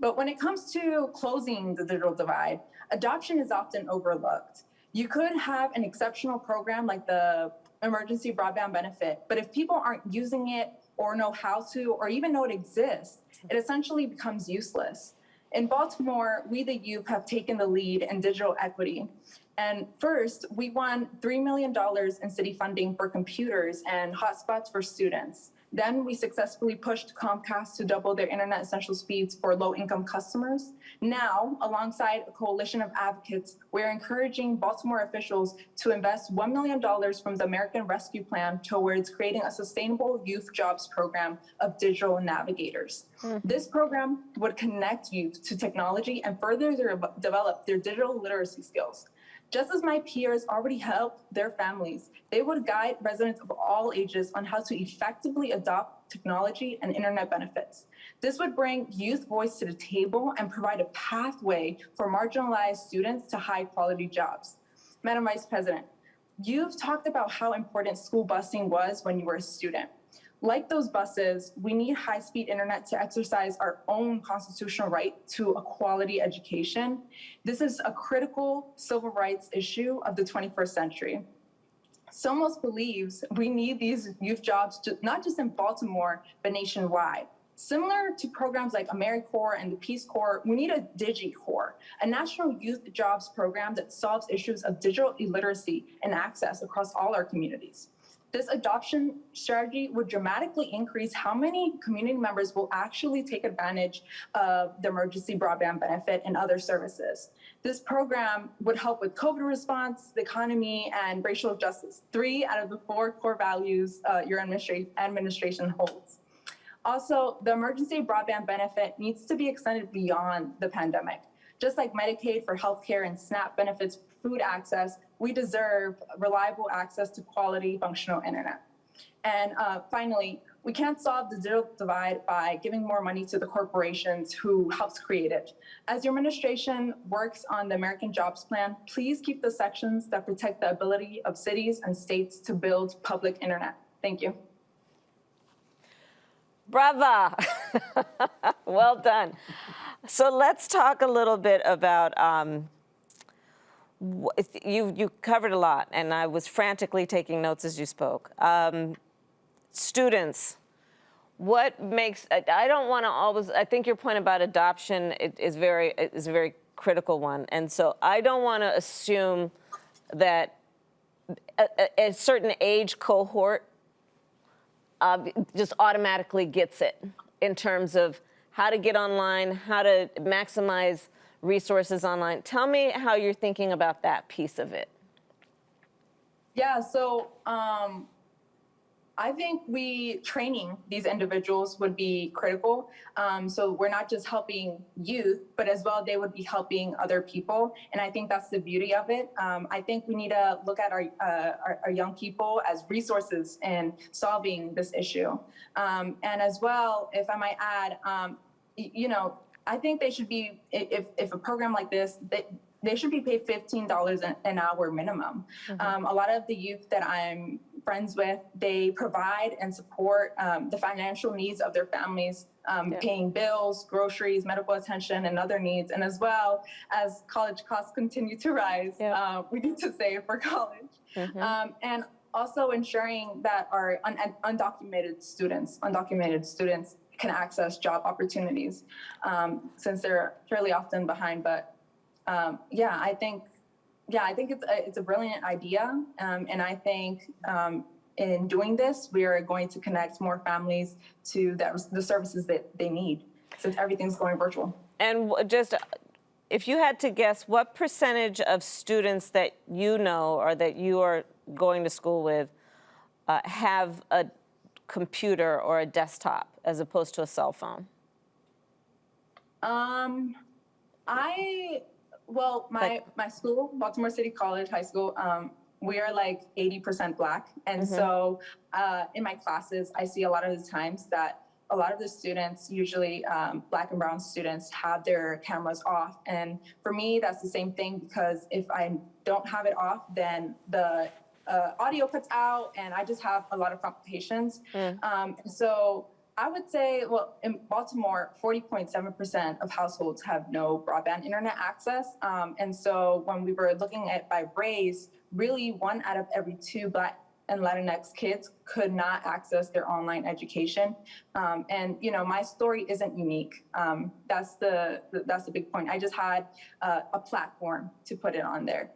But when it comes to closing the digital divide, adoption is often overlooked. You could have an exceptional program like the emergency broadband benefit, but if people aren't using it or know how to, or even know it exists, it essentially becomes useless. In Baltimore, we the youth have taken the lead in digital equity. And first, we won $3 million in city funding for computers and hotspots for students. Then we successfully pushed Comcast to double their internet essential speeds for low-income customers. Now, alongside a coalition of advocates, we're encouraging Baltimore officials to invest $1 million from the American Rescue Plan towards creating a sustainable youth jobs program of digital navigators. This program would connect youth to technology and further develop their digital literacy skills. Just as my peers already help their families, they would guide residents of all ages on how to effectively adopt technology and internet benefits. This would bring youth voice to the table and provide a pathway for marginalized students to high-quality jobs. Madam Vice President, you've talked about how important school busing was when you were a student. Like those buses, we need high-speed internet to exercise our own constitutional right to a quality education. This is a critical civil rights issue of the 21st century. Somos believes we need these youth jobs, not just in Baltimore, but nationwide. Similar to programs like AmeriCorps and the Peace Corps, we need a DigiCorps, a national youth jobs program that solves issues of digital illiteracy and access across all our communities. This adoption strategy would dramatically increase how many community members will actually take advantage of the emergency broadband benefit and other services. This program would help with COVID response, the economy, and racial justice, 3 out of the 4 core values your administration holds. Also, the emergency broadband benefit needs to be extended beyond the pandemic. Just like Medicaid for healthcare and SNAP benefits for food access, we deserve reliable access to quality functional internet. And finally, we can't solve the digital divide by giving more money to the corporations who helped create it. As your administration works on the American Jobs Plan, please keep the sections that protect the ability of cities and states to build public internet. Thank you. Brava. Well done. So let's talk a little bit about, you covered a lot, and I was frantically taking notes as you spoke. Students, what makes, I don't want to always, I think your point about adoption is a very critical one. And so I don't want to assume that a certain age cohort just automatically gets it in terms of how to get online, how to maximize resources online. Tell me how you're thinking about that piece of it. Yeah, so I think training these individuals would be critical. So we're not just helping youth, but as well, they would be helping other people. And I think that's the beauty of it. I think we need to look at our young people as resources in solving this issue. And as well, if I might add, I think they should be, if a program like this, they should be paid $15 an hour minimum. Mm-hmm. A lot of the youth that I'm friends with, they provide and support the financial needs of their families, paying bills, groceries, medical attention, and other needs. And as well as college costs continue to rise, we need to save for college. Mm-hmm. And also ensuring that our undocumented students can access job opportunities, since they're fairly often behind. But I think it's a brilliant idea, and I think in doing this, we are going to connect more families to the services that they need, since everything's going virtual. And just, if you had to guess, what percentage of students that you know or that you are going to school with have a computer or a desktop as opposed to a cell phone? My school, Baltimore City College High School, we are like 80% Black. And so in my classes, I see a lot of the times that a lot of the students, usually Black and brown students, have their cameras off. And for me, that's the same thing, because if I don't have it off, then the audio cuts out and I just have a lot of complications. So I would say, well, in Baltimore, 40.7% of households have no broadband internet access. And so when we were looking at by race, really 1 out of every 2 Black and Latinx kids could not access their online education. And, you know, my story isn't unique. That's the big point. I just had a platform to put it on there.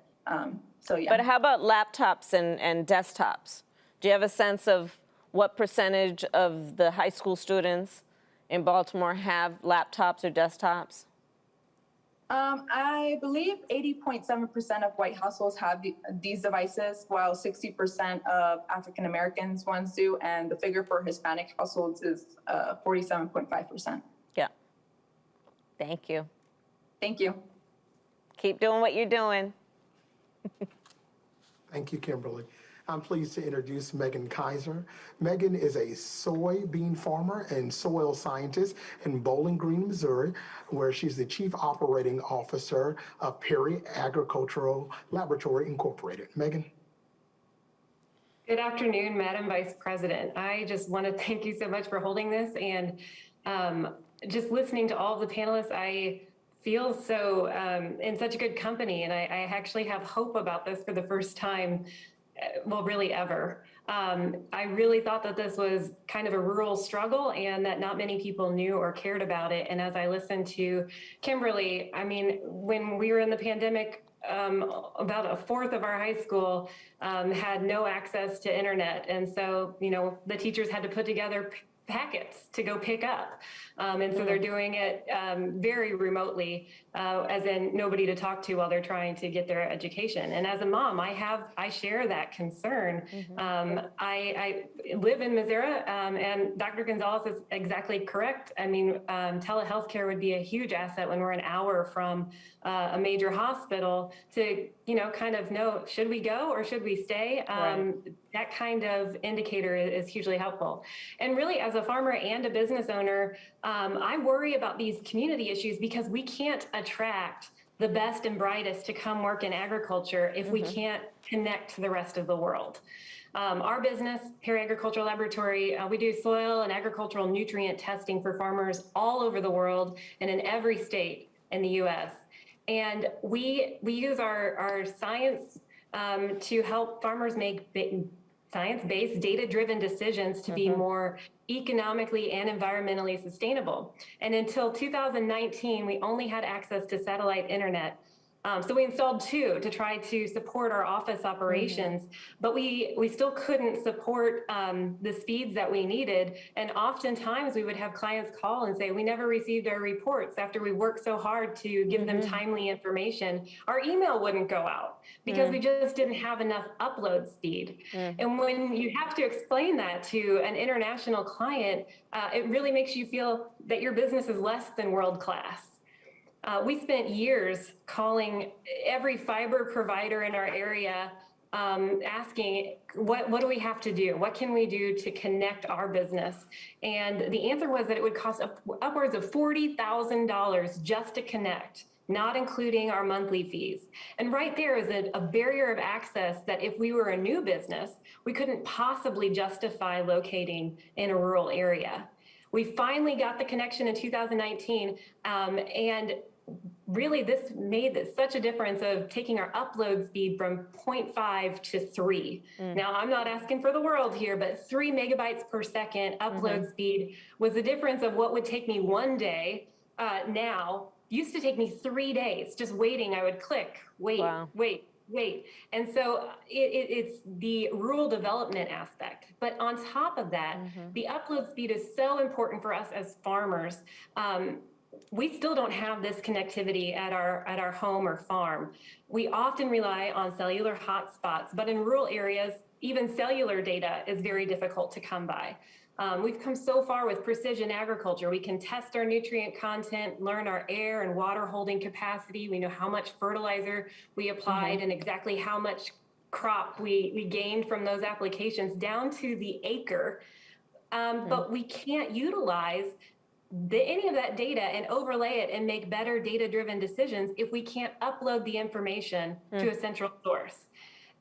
So, yeah. But how about laptops and desktops? Do you have a sense of what percentage of the high school students in Baltimore have laptops or desktops? I believe 80.7% of white households have these devices, while 60% of African Americans ones do, and the figure for Hispanic households is 47.5%. Yeah. Thank you. Thank you. Keep doing what you're doing. Thank you, Kimberly. I'm pleased to introduce Megan Kaiser. Megan is a soybean farmer and soil scientist in Bowling Green, Missouri, where she's the Chief Operating Officer of Perry Agricultural Laboratory Incorporated. Megan. Good afternoon, Madam Vice President. I just want to thank you so much for holding this, and just listening to all of the panelists, I feel so in such good company, and I actually have hope about this for the first time. Well, really ever. I really thought that this was kind of a rural struggle and that not many people knew or cared about it. And as I listened to Kimberly, I mean, when we were in the pandemic, about a fourth of our high school had no access to internet. And so, you know, the teachers had to put together packets to go pick up. And so they're doing it very remotely, as in nobody to talk to while they're trying to get their education. And as a mom, I share that concern. I live in Missouri, and Dr. Gonzalez is exactly correct. I mean, telehealth care would be a huge asset when we're an hour from a major hospital to, you know, kind of know, should we go or should we stay? That kind of indicator is hugely helpful. And really, as a farmer and a business owner, I worry about these community issues because we can't attract the best and brightest to come work in agriculture if we can't connect to the rest of the world. Our business, Perry Agricultural Laboratory, we do soil and agricultural nutrient testing for farmers all over the world and in every state in the U.S. And we use our science to help farmers make science-based, data-driven decisions to be more economically and environmentally sustainable. And until 2019, we only had access to satellite internet. So we installed 2 to try to support our office operations, but we still couldn't support the speeds that we needed. And oftentimes we would have clients call and say, we never received our reports after we worked so hard to give them timely information. Our email wouldn't go out because we just didn't have enough upload speed. And when you have to explain that to an international client, it really makes you feel that your business is less than world-class. We spent years calling every fiber provider in our area, asking, what do we have to do? What can we do to connect our business? And the answer was that it would cost upwards of $40,000 just to connect, not including our monthly fees. And right there is a barrier of access that if we were a new business, we couldn't possibly justify locating in a rural area. We finally got the connection in 2019, and really this made such a difference of taking our upload speed from 0.5 to 3. Now, I'm not asking for the world here, but 3 megabytes per second upload speed was the difference of what would take me 1 day now used to take me 3 days just waiting. I would click, wait. And so it's the rural development aspect. But on top of that, the upload speed is so important for us as farmers. we still don't have this connectivity at our home or farm. We often rely on cellular hotspots, but in rural areas, even cellular data is very difficult to come by. We've come so far with precision agriculture. We can test our nutrient content, learn our air and water holding capacity. We know how much fertilizer we applied and exactly how much crop we gained from those applications down to the acre. But we can't utilize any of that data and overlay it and make better data-driven decisions if we can't upload the information to a central source.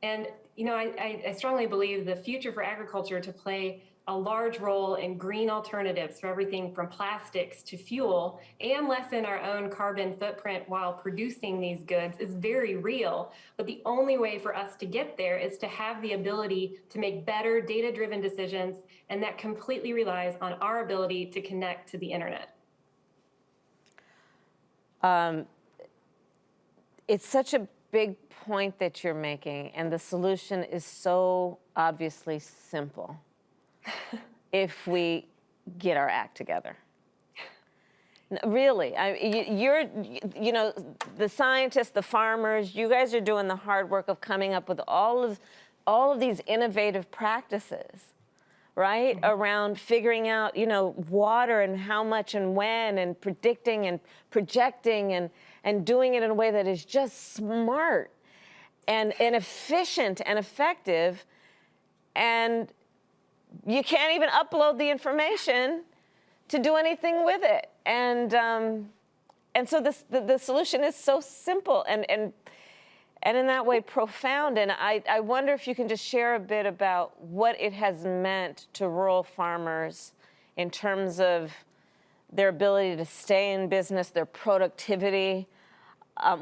And, you know, I strongly believe the future for agriculture to play a large role in green alternatives for everything from plastics to fuel and lessen our own carbon footprint while producing these goods is very real. But the only way for us to get there is to have the ability to make better data-driven decisions, and that completely relies on our ability to connect to the internet. It's such a big point that you're making, and the solution is so obviously simple. If we get our act together. Really, you know, the scientists, the farmers, you guys are doing the hard work of coming up with all of these innovative practices, right? Around figuring out, you know, water and how much and when, and predicting and projecting and doing it in a way that is just smart and efficient and effective. And you can't even upload the information to do anything with it. And so the solution is so simple and in that way profound. And I wonder if you can just share a bit about what it has meant to rural farmers in terms of their ability to stay in business, their productivity,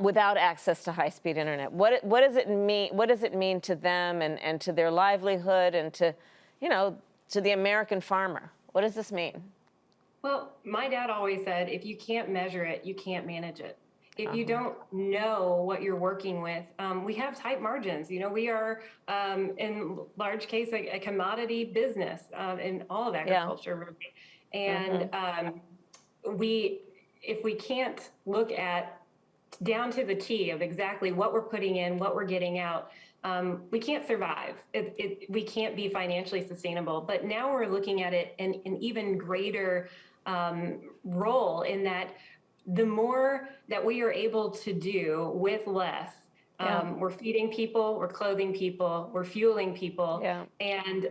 without access to high-speed internet. What does it mean? What does it mean to them and to their livelihood and to, you know, to the American farmer? What does this mean? Well, my dad always said, if you can't measure it, you can't manage it. If you don't know what you're working with, we have tight margins. You know, we are in large case a commodity business in all of agriculture. And if we can't look at down to the T of exactly what we're putting in, what we're getting out, we can't survive. We can't be financially sustainable. But now we're looking at it in an even greater role in that the more that we are able to do with less, we're feeding people, we're clothing people, we're fueling people, and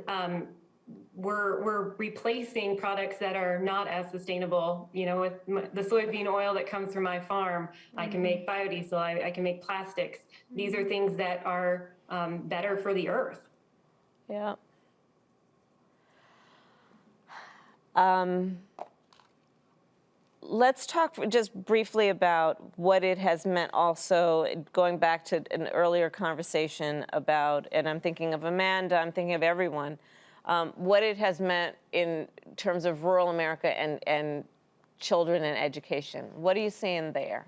we're replacing products that are not as sustainable. You know, with the soybean oil that comes from my farm, I can make biodiesel, I can make plastics. These are things that are better for the earth. Yeah. Let's talk just briefly about what it has meant also, going back to an earlier conversation about, and I'm thinking of Amanda, I'm thinking of everyone, what it has meant in terms of rural America and children and education. What are you seeing there?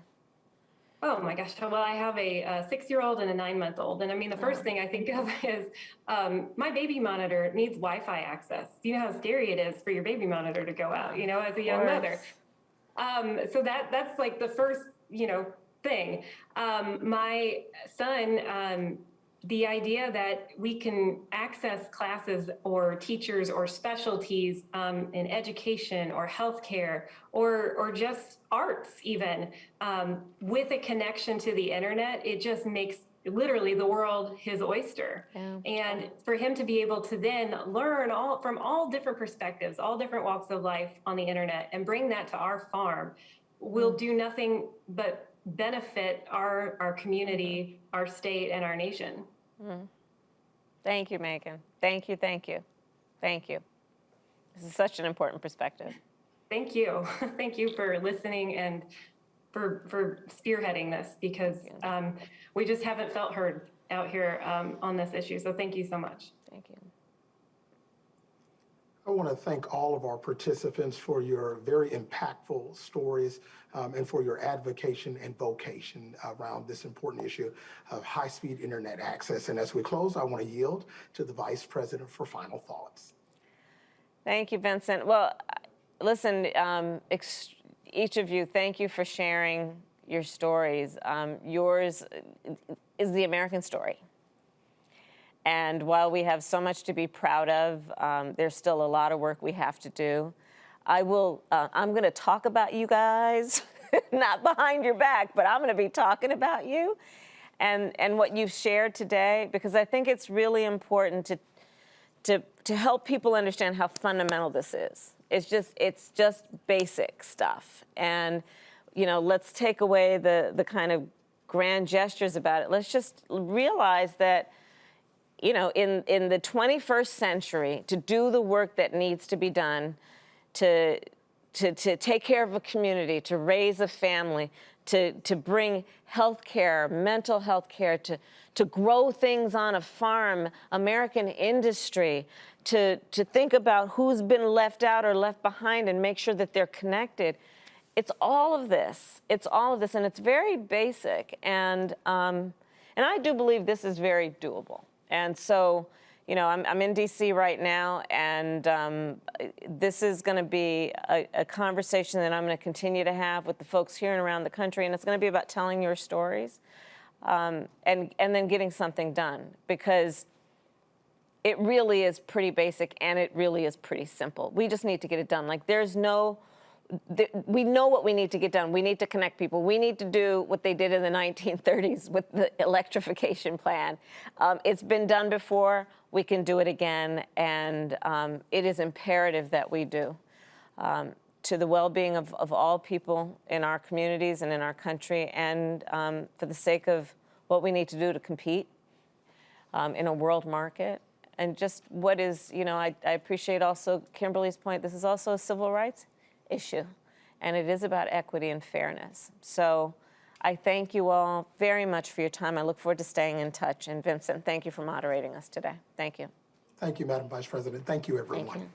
Oh my gosh. Well, I have a 6-year-old and a 9-month-old. And I mean, the first thing I think of is my baby monitor needs Wi-Fi access. Do you know how scary it is for your baby monitor to go out, you know, as a young mother? So that's like the first, you know, thing. My son, the idea that we can access classes or teachers or specialties in education or healthcare or just arts even with a connection to the internet, it just makes literally the world his oyster. And for him to be able to then learn from all different perspectives, all different walks of life on the internet and bring that to our farm will do nothing but benefit our community, our state, and our nation. Thank you, Megan. Thank you, thank you, thank you. This is such an important perspective. Thank you. Thank you for listening and for spearheading this, because we just haven't felt heard out here on this issue. So thank you so much. Thank you. I want to thank all of our participants for your very impactful stories and for your advocacy and vocation around this important issue of high-speed internet access. And as we close, I want to yield to the Vice President for final thoughts. Thank you, Vincent. Well, listen, each of you, thank you for sharing your stories. Yours is the American story. And while we have so much to be proud of, there's still a lot of work we have to do. I'm going to talk about you guys, not behind your back, but I'm going to be talking about you and what you've shared today, because I think it's really important to help people understand how fundamental this is. It's just basic stuff. And, let's take away the kind of grand gestures about it. Let's just realize that, in the 21st century, to do the work that needs to be done, to take care of a community, to raise a family, to bring health care, mental health care, to grow things on a farm, American industry, to think about who's been left out or left behind and make sure that they're connected. It's all of this. It's all of this, and it's very basic. And I do believe this is very doable. And so, I'm in D.C. right now, and this is going to be a conversation that I'm going to continue to have with the folks here and around the country, and it's going to be about telling your stories and then getting something done, because it really is pretty basic and it really is pretty simple. We just need to get it done. Like, we know what we need to get done. We need to connect people. We need to do what they did in the 1930s with the electrification plan. It's been done before. We can do it again. And it is imperative that we do. To the well-being of all people in our communities and in our country, and for the sake of what we need to do to compete in a world market. And just what is, I appreciate also Kimberly's point. This is also a civil rights issue, and it is about equity and fairness. So I thank you all very much for your time. I look forward to staying in touch. And Vincent, thank you for moderating us today. Thank you. Thank you, Madam Vice President. Thank you, everyone. Thank you.